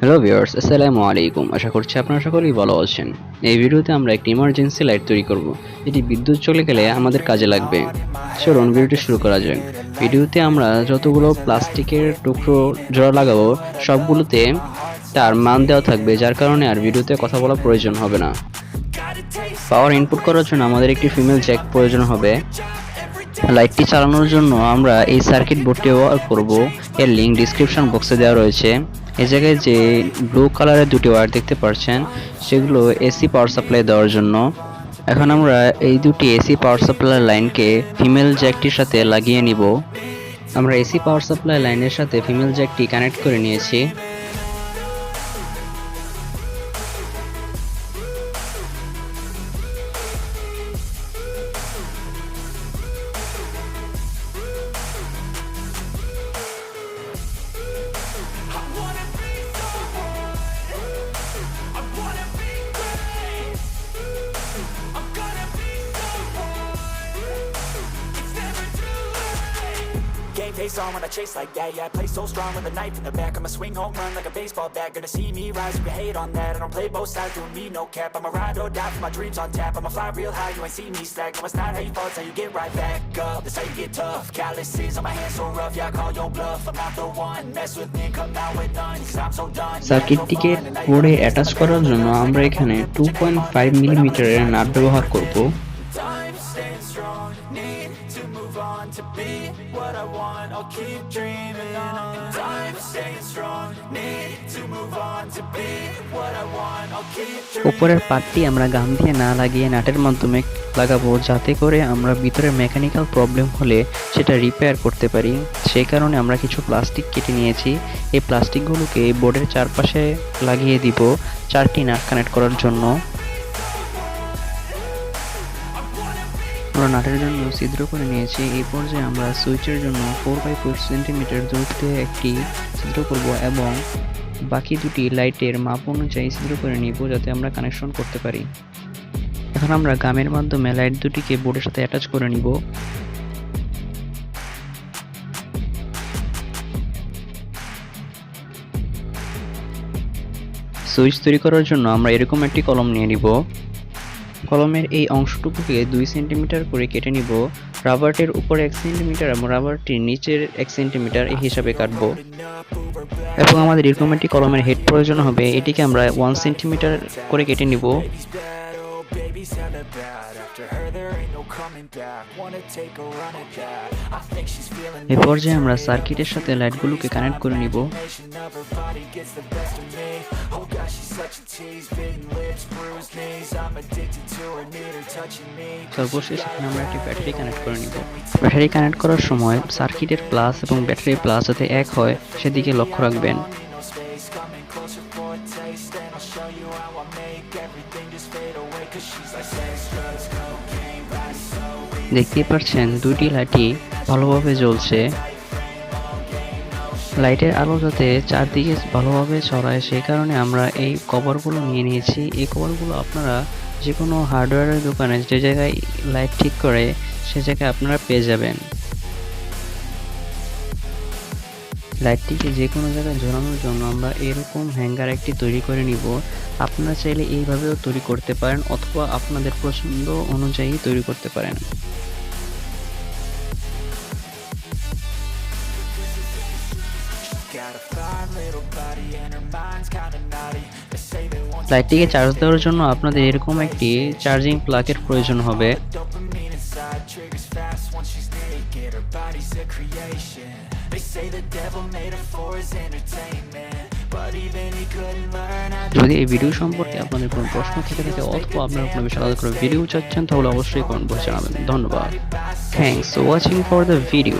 Hello viewers, আসসালামু আলাইকুম। আশা করছি আপনারা সকলেই ভালো আছেন। এই ভিডিওতে আমরা একটি ইমার্জেন্সি লাইট তৈরি করব, এটি বিদ্যুৎ চলে গেলে আমাদের কাজে লাগবে। চলুন ভিডিওটি শুরু করা যাক। ভিডিওতে আমরা যতগুলো প্লাস্টিকের টুকরো জোড়া লাগাবো সবগুলোতে তার মান দেওয়া থাকবে, যার কারণে আর ভিডিওতে কথা বলা প্রয়োজন হবে না। পাওয়ার ইনপুট করার জন্য আমাদের একটি ফিমেল জ্যাক প্রয়োজন হবে। লাইটটি চালানোর জন্য আমরা এই সার্কিট বোর্ডটি ব্যবহার করব। এর লিঙ্ক ডিসক্রিপশন বক্সে দেওয়া রয়েছে। এই জায়গায় যে ব্লু কালারের দুটি ওয়্যার দেখতে পাচ্ছেন, সেগুলো এসি পাওয়ার সাপ্লাই দেওয়ার জন্য। এখন আমরা এই দুটি এসি পাওয়ার সাপ্লাই লাইনকে ফিমেল জ্যাকটির সাথে লাগিয়ে নিব। আমরা এসি পাওয়ার সাপ্লাই লাইনের সাথে ফিমেল জ্যাকটি কানেক্ট করে নিয়েছি। Game face on when I chase like that. Yeah, I play so strong with a knife in the back. I'ma swing home run like a baseball bat. Gonna see me rise if you hate on that. I don't play both sides, doing me no cap. I'ma ride or die for my dreams on tap. I'ma fly real high, you ain't see me slack. No, it's not how you fall, it's how you get right back up. That's how you get tough. Calluses on my hands so rough, yeah, I call your bluff. I'm not the one, mess with me, come out with none. Cause I'm so done. সার্কিটটিকে বোর্ডে attach করার জন্য আমরা এখানে 2.5 মিলিমিটারের nut ব্যবহার করব। Time staying strong, need to move on to be what I want. I'll keep dreaming on. Time staying strong, need to move on to be what I want. I'll keep dreaming. উপরের পার্টটি আমরা গাম দিয়ে না লাগিয়ে নাটের মাধ্যমে লাগাবো, যাতে করে আমরা ভিতরে মেকানিক্যাল প্রবলেম হলে সেটা রিপেয়ার করতে পারি। সেই কারণে আমরা কিছু প্লাস্টিক কেটে নিয়েছি। এই প্লাস্টিকগুলোকে বোর্ডের চারপাশে লাগিয়ে দিব 4টি নাট কানেক্ট করার জন্য। আমরা নাটের জন্য ছিদ্র করে নিয়েছি। এই পর্যায়ে আমরা সুইচের জন্য 4x4 সেন্টিমিটার দূরত্বে একটি ছিদ্র করব এবং বাকি দুটি লাইটের মাপ অনুযায়ী ছিদ্র করে নিব, যাতে আমরা কানেকশন করতে পারি। এখন আমরা গামের মাধ্যমে লাইট দুটিকে বোর্ডের সাথে অ্যাটাচ করে নিব। সুইচ তৈরি করার জন্য আমরা এরকম একটি কলম নিয়ে নিব। কলমের এই অংশটুকুকে 2 সেন্টিমিটার করে কেটে নিব। রাবারটির উপরে 1 সেন্টিমিটার এবং রাবারটির নিচের 1 সেন্টিমিটার এই হিসাবে কাটবো। এবং আমাদের এরকম একটি কলমের হেড প্রয়োজন হবে। এটিকে আমরা 1 সেন্টিমিটার করে কেটে নিব। Baby's hella bad. After her there ain't no coming back. Wanna take a run at that. I think she's feeling এই পর্যায়ে আমরা সার্কিটের সাথে লাইটগুলোকে কানেক্ট করে নিব। of her body gets the best of me. Oh gosh, she's such a tease. Bitten lips, bruised knees. I'm addicted to her, need her touching me. সর্বশেষ এখানে আমরা একটি ব্যাটারি কানেক্ট করে নিব। ব্যাটারি কানেক্ট করার সময় সার্কিটের প্লাস এবং ব্যাটারির প্লাস যাতে এক হয় সেদিকে লক্ষ্য রাখবেন। No space, coming closer for a taste. And I'll show you how I make everything just fade away. Cause she's like sex, drugs, cocaine, body so weak. দেখতেই পাচ্ছেন দুটি লাইটই ভালোভাবে জ্বলছে। লাইটের আলো যাতে চারদিকে ভালোভাবে ছড়ায় সেই কারণে আমরা এই কভারগুলো নিয়ে নিয়েছি। এই কভারগুলো আপনারা যে কোনো হার্ডওয়্যারের দোকানে যে জায়গায় লাইট ঠিক করে সে জায়গায় আপনারা পেয়ে যাবেন। লাইটটিকে যে কোনো জায়গায় ঝোলানোর জন্য আমরা এরকম হ্যাঙ্গার একটি তৈরি করে নিব। আপনারা চাইলে এইভাবেও তৈরি করতে পারেন অথবা আপনাদের পছন্দ অনুযায়ী তৈরি করতে পারেন। Got a fine little body and her mind's kinda naughty. They say they want লাইটটিকে চার্জ দেওয়ার জন্য আপনাদের এরকম একটি চার্জিং প্লাগের প্রয়োজন হবে। dopamine inside, triggers fast once she's naked. Her body's a creation. They say the devil made her for his entertainment, but even he couldn't learn how to. যদি এই ভিডিও সম্পর্কে আপনাদের কোনো প্রশ্ন থেকে থাকে অথবা আপনারা কোনো বিষয়ে আলাদা করে ভিডিও চাচ্ছেন তাহলে অবশ্যই কমেন্ট বক্সে জানাবেন। ধন্যবাদ। Thanks for watching for the video.